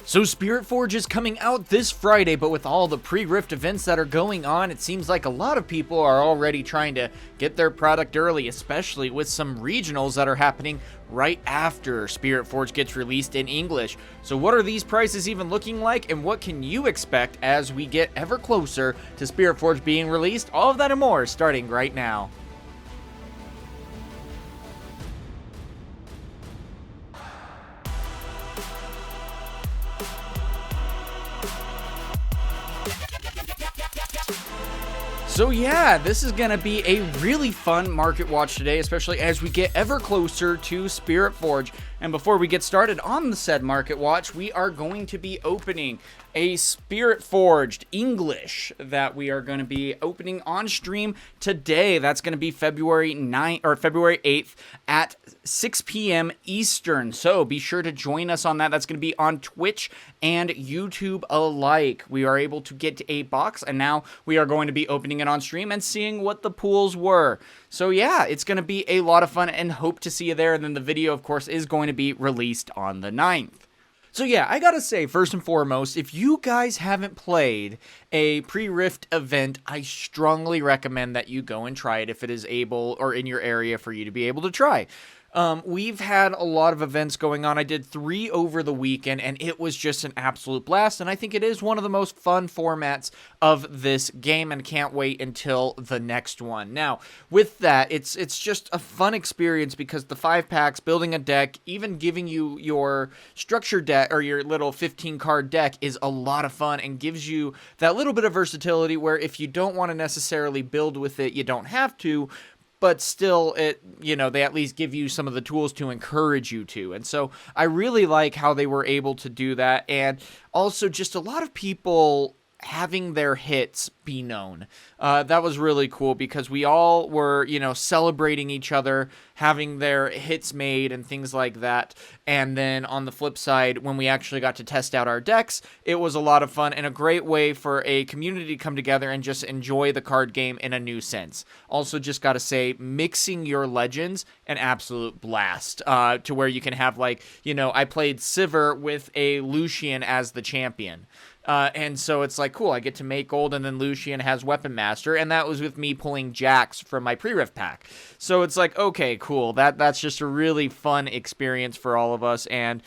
So Spiritforged is coming out this Friday, but with all the pre-Rift events that are going on, it seems like a lot of people are already trying to get their product early, especially with some regionals that are happening right after Spiritforged gets released in English. So what are these prices even looking like, and what can you expect as we get ever closer to Spiritforged being released? All of that and more starting right now. So yeah, this is going to be a really fun market watch today, especially as we get ever closer to Spiritforged. And before we get started on the said market watch, we are going to be opening a Spiritforged English that we are going to be opening on stream today. That's going to be February 9th or February 8th at 6 p.m. Eastern. So be sure to join us on that. That's going to be on Twitch and YouTube alike. We are able to get a box, and now we are going to be opening it on stream and seeing what the pools were. So yeah, it's going to be a lot of fun, and hope to see you there. And then the video, of course, is going to be released on the 9th. So yeah, I gotta say, first and foremost, if you guys haven't played a pre-Rift event, I strongly recommend that you go and try it if it is able or in your area for you to be able to try. We've had a lot of events going on. I did 3 over the weekend, and it was just an absolute blast, and I think it is one of the most fun formats of this game, and can't wait until the next one. Now, with that, it's just a fun experience because the 5 packs, building a deck, even giving you your structure deck or your little 15-card deck is a lot of fun and gives you that little bit of versatility where if you don't want to necessarily build with it, you don't have to. But still, they at least give you some of the tools to encourage you to. And so I really like how they were able to do that. And also just a lot of people having their hits be known. That was really cool because we all were, celebrating each other, having their hits made and things like that. And then on the flip side, when we actually got to test out our decks, it was a lot of fun and a great way for a community to come together and just enjoy the card game in a new sense. Also, just got to say, mixing your legends, an absolute blast, to where you can have I played Sivir with a Lucian as the champion. And so it's like, cool, I get to make gold, and then Lucian has Weapon Master, and that was with me pulling Jax from my pre-Rift pack. So it's like, okay, cool, that's just a really fun experience for all of us, and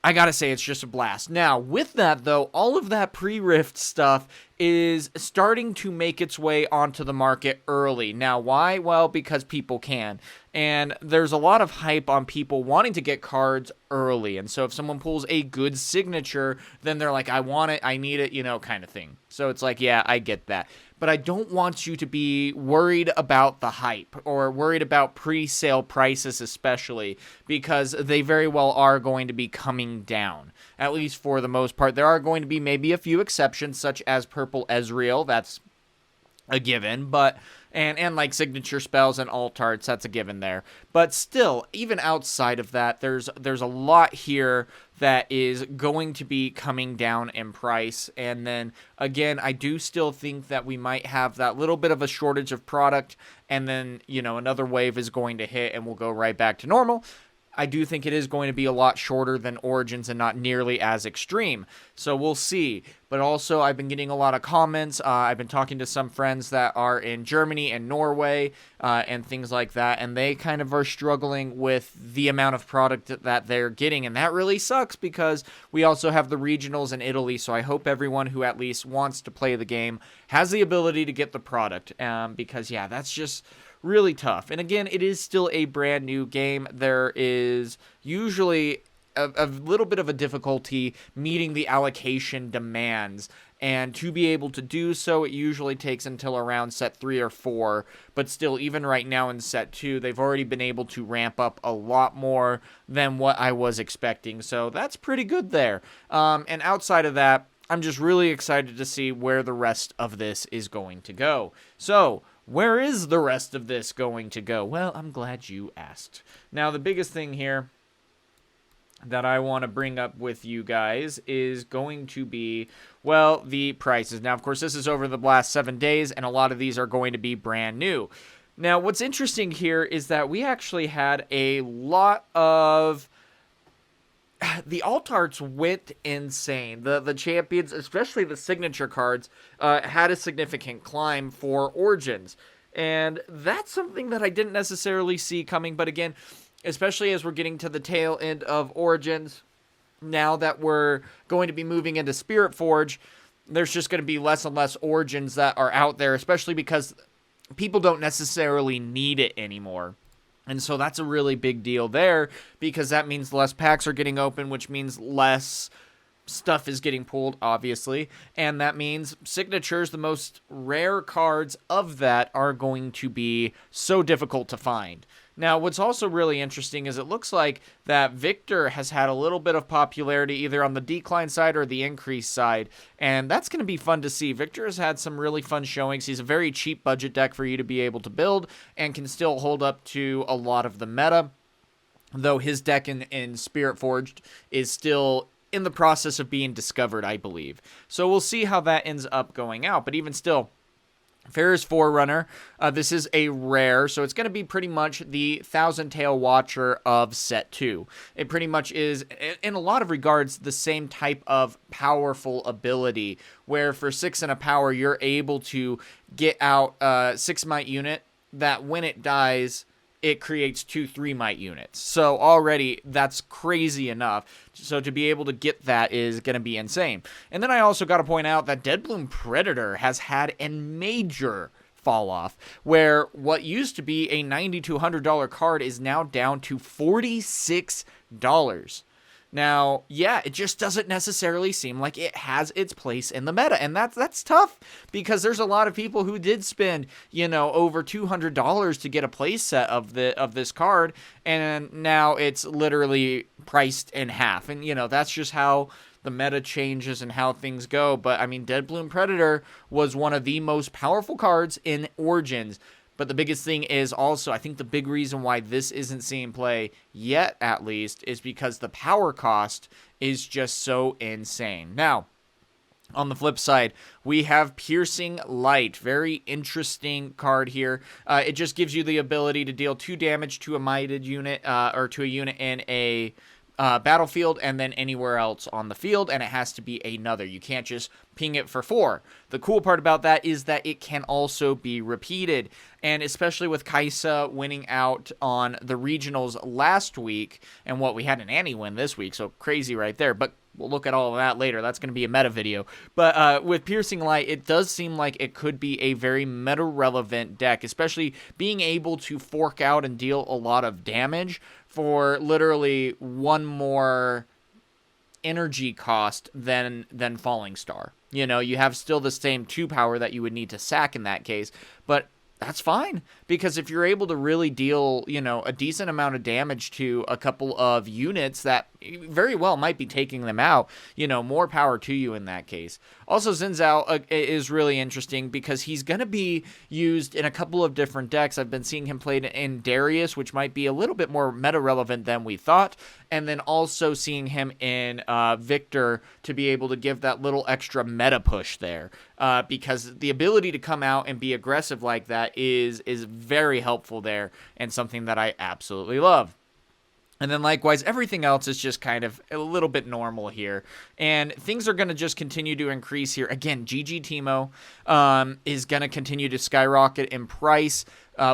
I gotta say, it's just a blast. Now, with that, though, all of that pre-Rift stuff is starting to make its way onto the market early. Now, why? Well, because people can. And there's a lot of hype on people wanting to get cards early. And so if someone pulls a good signature, then they're like, I want it, I need it, kind of thing. So it's like, yeah, I get that. But I don't want you to be worried about the hype or worried about pre-sale prices especially, because they very well are going to be coming down, at least for the most part. There are going to be maybe a few exceptions, such as Purple Ezreal, that's a given, but and like signature spells and alt arts, that's a given there. But still, even outside of that, there's a lot here that is going to be coming down in price. And then again, I do still think that we might have that little bit of a shortage of product, and then another wave is going to hit and we'll go right back to normal. I do think it is going to be a lot shorter than Origins and not nearly as extreme. So we'll see. But also, I've been getting a lot of comments. I've been talking to some friends that are in Germany and Norway and things like that. And they kind of are struggling with the amount of product that they're getting. And that really sucks because we also have the regionals in Italy. So I hope everyone who at least wants to play the game has the ability to get the product. Because, yeah, that's just really tough. And again, it is still a brand new game. There is usually a little bit of a difficulty meeting the allocation demands, and to be able to do so, it usually takes until around set 3 or 4, but still, even right now in set 2, they've already been able to ramp up a lot more than what I was expecting, so that's pretty good there. And outside of that, I'm just really excited to see where the rest of this is going to go. So, where is the rest of this going to go? Well, I'm glad you asked. Now, the biggest thing here that I want to bring up with you guys is going to be, well, the prices. Now, of course, this is over the last 7 days, and a lot of these are going to be brand new. Now, what's interesting here is that we actually had a lot of the alt arts went insane. The champions, especially the signature cards, had a significant climb for Origins. And that's something that I didn't necessarily see coming. But again, especially as we're getting to the tail end of Origins, now that we're going to be moving into Spiritforged, there's just going to be less and less Origins that are out there, especially because people don't necessarily need it anymore. And so that's a really big deal there, because that means less packs are getting open, which means less stuff is getting pulled, obviously. And that means signatures, the most rare cards of that, are going to be so difficult to find. Now, what's also really interesting is it looks like that Victor has had a little bit of popularity either on the decline side or the increase side, and that's going to be fun to see. Victor has had some really fun showings. He's a very cheap budget deck for you to be able to build and can still hold up to a lot of the meta, though his deck in Spiritforged is still in the process of being discovered, I believe. So we'll see how that ends up going out, but even still, Fair's Forerunner, this is a rare, so it's going to be pretty much the Thousand Tail Watcher of Set 2. It pretty much is, in a lot of regards, the same type of powerful ability, where for 6 and a power, you're able to get out a 6 might unit that when it dies, it creates 2 3-might units. So already, that's crazy enough. So to be able to get that is going to be insane. And then I also got to point out that Deadbloom Predator has had a major fall off, where what used to be a $90 to $100 card is now down to $46. Now, yeah, it just doesn't necessarily seem like it has its place in the meta, and that's tough, because there's a lot of people who did spend, over $200 to get a play set of this card, and now it's literally priced in half, and that's just how the meta changes and how things go. But I mean, Deadbloom Predator was one of the most powerful cards in Origins. But the biggest thing is also, I think the big reason why this isn't seeing play yet, at least, is because the power cost is just so insane. Now, on the flip side, we have Piercing Light. Very interesting card here. It just gives you the ability to deal 2 damage to a mighted unit, or to a unit in a battlefield, and then anywhere else on the field, and it has to be another. You can't just ping it for 4. The cool part about that is that it can also be repeated, and especially with Kaisa winning out on the regionals last week, and we had an Annie win this week, so crazy right there, but we'll look at all of that later. That's going to be a meta video. But with Piercing Light, it does seem like it could be a very meta-relevant deck, especially being able to fork out and deal a lot of damage for literally 1 more energy cost than Falling Star. You have still the same 2 power that you would need to sack in that case, but that's fine, because if you're able to really deal, a decent amount of damage to a couple of units that very well might be taking them out, more power to you in that case. Also, Xin Zhao is really interesting because he's going to be used in a couple of different decks. I've been seeing him played in Darius, which might be a little bit more meta-relevant than we thought, and then also seeing him in Victor to be able to give that little extra meta push there, because the ability to come out and be aggressive like that is very helpful there, and something that I absolutely love. And then likewise, everything else is just kind of a little bit normal here. And things are going to just continue to increase here. Again, GG Teemo is going to continue to skyrocket in price.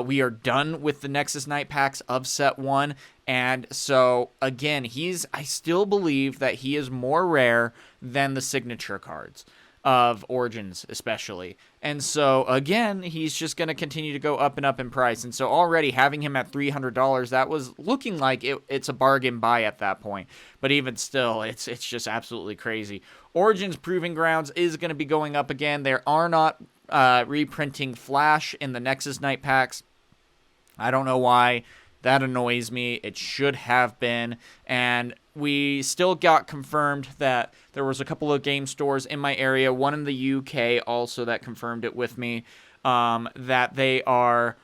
We are done with the Nexus Knight packs of Set 1. And so, again, I still believe that he is more rare than the signature cards of Origins especially. And so, again, he's just going to continue to go up and up in price. And so already having him at $300, that was looking like it's a bargain buy at that point. But even still, it's just absolutely crazy. Origins Proving Grounds is going to be going up again. They are not reprinting Flash in the Nexus Knight packs. I don't know why. That annoys me. It should have been. And we still got confirmed that there was a couple of game stores in my area, one in the UK also, that confirmed it with me, that they are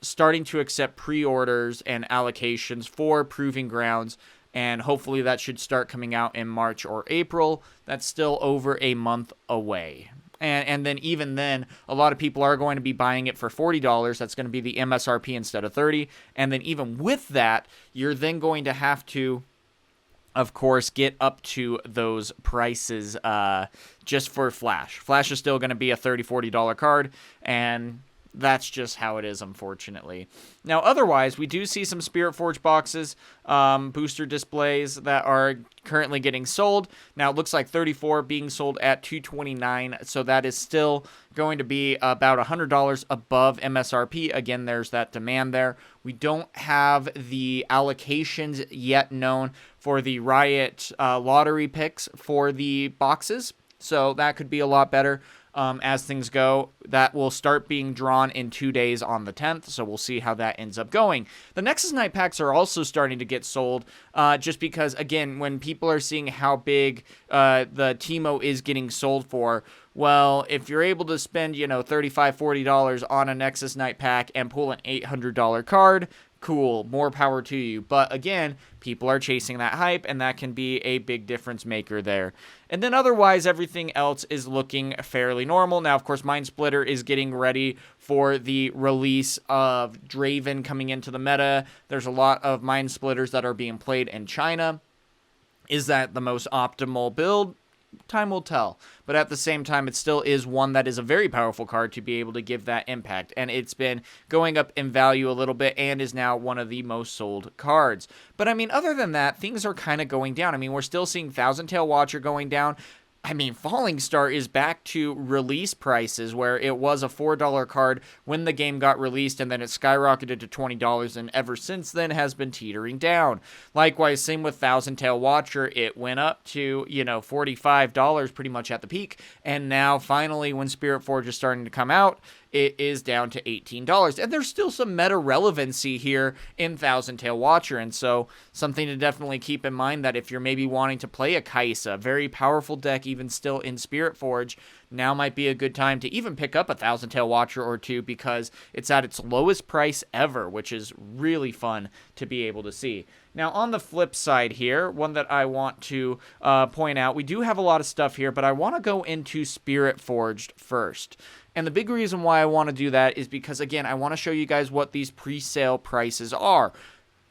starting to accept pre-orders and allocations for Proving Grounds, and hopefully that should start coming out in March or April. That's still over a month away. And then even then, a lot of people are going to be buying it for $40. That's going to be the MSRP instead of $30. And then even with that, you're then going to have to of course, get up to those prices just for Flash. Flash is still going to be a $30, $40 card, and that's just how it is, unfortunately. Now, otherwise, we do see some Spiritforged boxes, booster displays that are currently getting sold. Now, it looks like 34 being sold at $229, so that is still going to be about $100 above MSRP. Again, there's that demand there. We don't have the allocations yet known for the Riot lottery picks for the boxes, so that could be a lot better. As things go, that will start being drawn in 2 days on the 10th, so we'll see how that ends up going. The Nexus Knight packs are also starting to get sold, just because, again, when people are seeing how big the Teemo is getting sold for, well, if you're able to spend, $35, $40 on a Nexus Knight pack and pull an $800 card, cool, more power to you. But again, people are chasing that hype, and that can be a big difference maker there. And then otherwise, everything else is looking fairly normal. Now, of course, Mind Splitter is getting ready for the release of Draven coming into the meta. There's a lot of Mind Splitters that are being played in China. Is that the most optimal build? Time will tell, but at the same time, it still is one that is a very powerful card to be able to give that impact, and it's been going up in value a little bit and is now one of the most sold cards. But I mean, other than that, things are kind of going down. I mean, we're still seeing Thousand Tail Watcher going down. I mean, Falling Star is back to release prices where it was a $4 card when the game got released, and then it skyrocketed to $20, and ever since then has been teetering down. Likewise, same with Thousand Tail Watcher. It went up to, $45 pretty much at the peak, and now finally when Spiritforged is starting to come out, it is down to $18. And there's still some meta relevancy here in Thousand Tail Watcher, and so something to definitely keep in mind, that if you're maybe wanting to play a Kai'Sa, very powerful deck even still in Spiritforged, now might be a good time to even pick up a Thousand Tail Watcher or two, because it's at its lowest price ever, which is really fun to be able to see. Now, on the flip side here, one that I want to point out, we do have a lot of stuff here, but I want to go into Spiritforged first. And the big reason why I want to do that is because, again, I want to show you guys what these pre-sale prices are.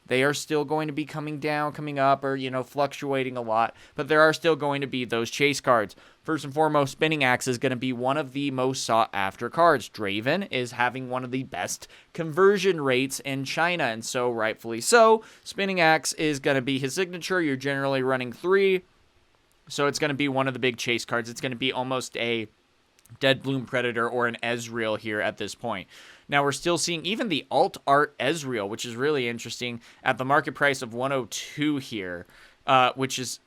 They are still going to be coming down, coming up, or, fluctuating a lot, but there are still going to be those chase cards. First and foremost, Spinning Axe is going to be one of the most sought-after cards. Draven is having one of the best conversion rates in China, and so rightfully so. Spinning Axe is going to be his signature. You're generally running 3, so it's going to be one of the big chase cards. It's going to be almost a Dead Bloom Predator or an Ezreal here at this point. Now, we're still seeing even the alt art Ezreal, which is really interesting, at the market price of 102 here, which is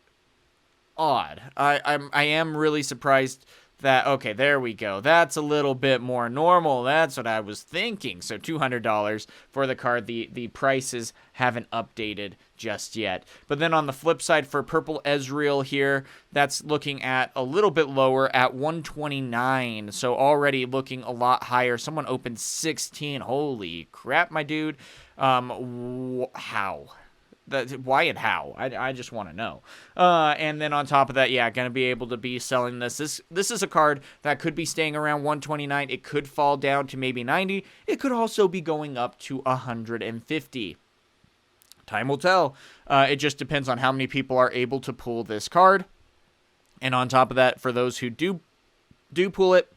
odd. I am really surprised that, okay, there we go. That's a little bit more normal. That's what I was thinking. So $200 for the card. The prices haven't updated just yet. But then on the flip side, for purple Ezreal here, that's looking at a little bit lower at 129. So already looking a lot higher. Someone opened 16. Holy crap, my dude. How? Why and how? I just want to know. And then on top of that, yeah, going to be able to be selling this. This is a card that could be staying around 129. It could fall down to maybe 90. It could also be going up to 150. Time will tell. It just depends on how many people are able to pull this card. And on top of that, for those who do pull it,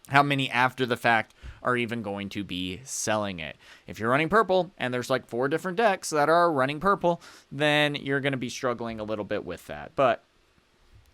how many after the fact are even going to be selling it. If you're running purple, and there's like 4 different decks that are running purple, then you're going to be struggling a little bit with that. But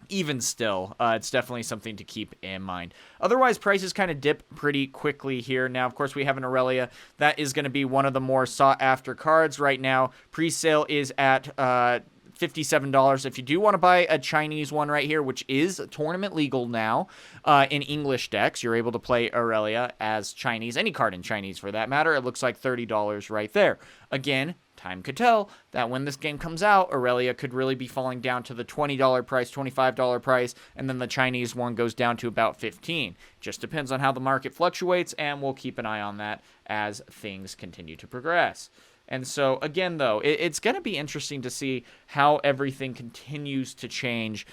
even still, it's definitely something to keep in mind. Otherwise, prices kind of dip pretty quickly here. Now, of course, we have an Aurelia. That is going to be one of the more sought-after cards right now. Pre-sale is at $57. If you do want to buy a Chinese one right here, which is tournament legal now in English decks, you're able to play Aurelia as Chinese, any card in Chinese for that matter. It looks like $30 right there. Again, time could tell that when this game comes out, Aurelia could really be falling down to the $20 price, $25 price, and then the Chinese one goes down to about $15. Just depends on how the market fluctuates, and we'll keep an eye on that as things continue to progress. And so, again, though, it's going to be interesting to see how everything continues to change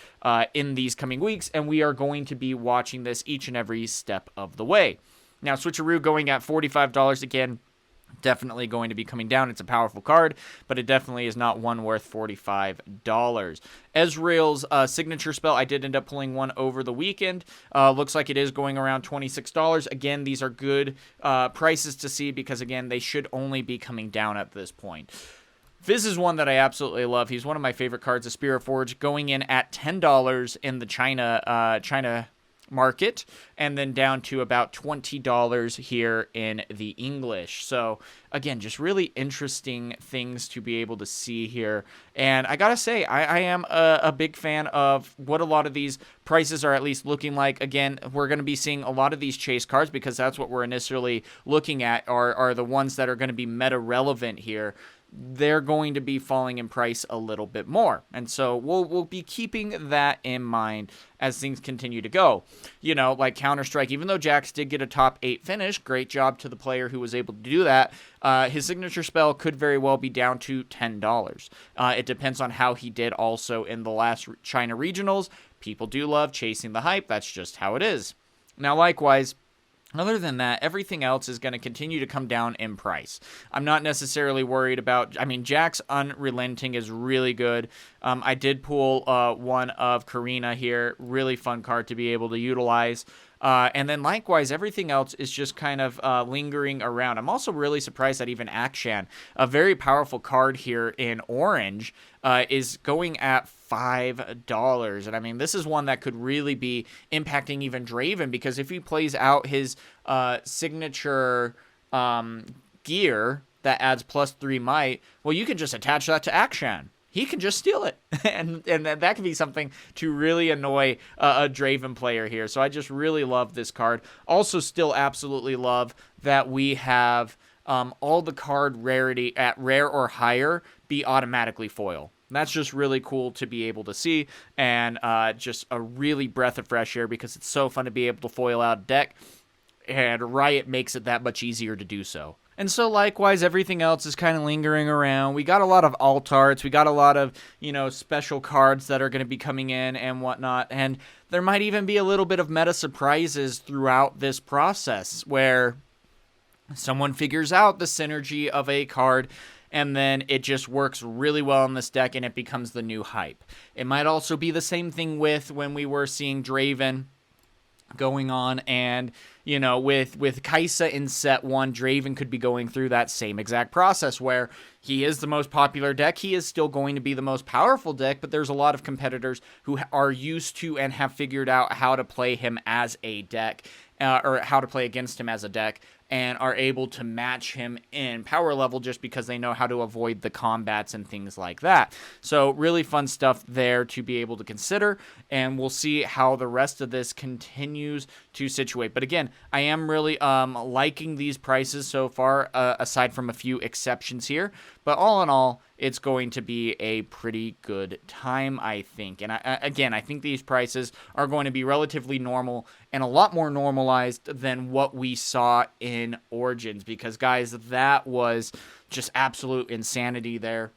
in these coming weeks, and we are going to be watching this each and every step of the way. Now, Switcheroo going at $45 again. definitely going to be coming down. It's a powerful card, but it definitely is not one worth $45. Ezreal's signature spell, I did end up pulling one over the weekend. Looks like it is going around $26. Again, these are good prices to see because, again, they should only be coming down at this point. Fizz is one that I absolutely love. He's one of my favorite cards of Spiritforged, going in at $10 in the China market, and then down to about $20 here in the English. So again, just really interesting things to be able to see here. And I gotta say, I am a big fan of what a lot of these prices are at least looking like. Again, we're going to be seeing a lot of these chase cards because that's what we're initially looking at are the ones that are going to be meta relevant here. They're going to be falling in price a little bit more. And so we'll be keeping that in mind as things continue to go. You know, like Counter-Strike, even though Jax did get a top 8 finish, great job to the player who was able to do that, his signature spell could very well be down to $10. It depends on how he did also in the last China regionals. People do love chasing the hype. That's just how it is. Now, likewise, other than that, everything else is going to continue to come down in price. I'm not necessarily worried about, I mean, Jax Unrelenting is really good. I did pull one of Karina here. Really fun card to be able to utilize. And then likewise, everything else is just kind of lingering around. I'm also really surprised that even Akshan, a very powerful card here in orange, is going at $5. And I mean, this is one that could really be impacting even Draven, because if he plays out his signature gear that adds +3 might, well, you can just attach that to Akshan. He can just steal it, and that can be something to really annoy a Draven player here. So I just really love this card. Also still absolutely love that we have all the card rarity at rare or higher be automatically foil. That's just really cool to be able to see, and just a really breath of fresh air because it's so fun to be able to foil out a deck, and Riot makes it that much easier to do so. And so likewise, everything else is kind of lingering around. We got a lot of alt arts. We got a lot of, you know, special cards that are going to be coming in and whatnot. And there might even be a little bit of meta surprises throughout this process where someone figures out the synergy of a card and then it just works really well in this deck and it becomes the new hype. It might also be the same thing with when we were seeing Draven going on, and you know, with Kai'Sa in set 1, Draven could be going through that same exact process where he is the most popular deck. He is still going to be the most powerful deck, but there's a lot of competitors who are used to and have figured out how to play him as a deck, or how to play against him as a deck, and are able to match him in power level just because they know how to avoid the combats and things like that. So really fun stuff there to be able to consider, and we'll see how the rest of this continues to situate. But again, I am really liking these prices so far, aside from a few exceptions here. But all in all, it's going to be a pretty good time, I think. And I think these prices are going to be relatively normal and a lot more normalized than what we saw in Origins, because, guys, that was just absolute insanity there.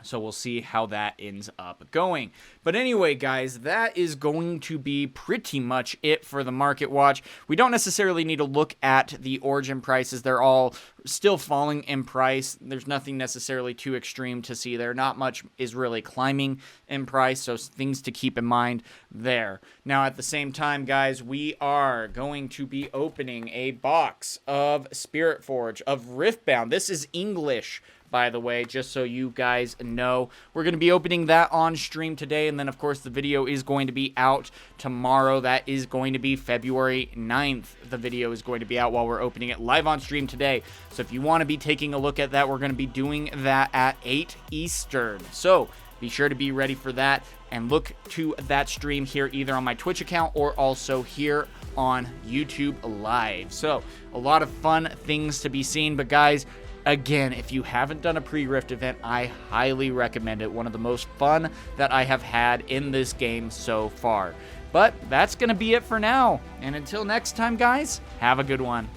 So we'll see how that ends up going. But anyway, guys, that is going to be pretty much it for the Market Watch. We don't necessarily need to look at the Origin prices. They're all still falling in price. There's nothing necessarily too extreme to see there. Not much is really climbing in price, so things to keep in mind there. Now, at the same time, guys, we are going to be opening a box of Spiritforged, of Riftbound. This is English, by the way, just so you guys know. We're going to be opening that on stream today, and then, of course, the video is going to be out tomorrow. That is going to be February 9th. The video is going to be out while we're opening it live on stream today. So if you want to be taking a look at that, we're going to be doing that at 8 Eastern. So be sure to be ready for that, and look to that stream here either on my Twitch account or also here on YouTube Live. So a lot of fun things to be seen, but guys, again, if you haven't done a pre-Rift event, I highly recommend it. One of the most fun that I have had in this game so far. But that's going to be it for now. And until next time, guys, have a good one.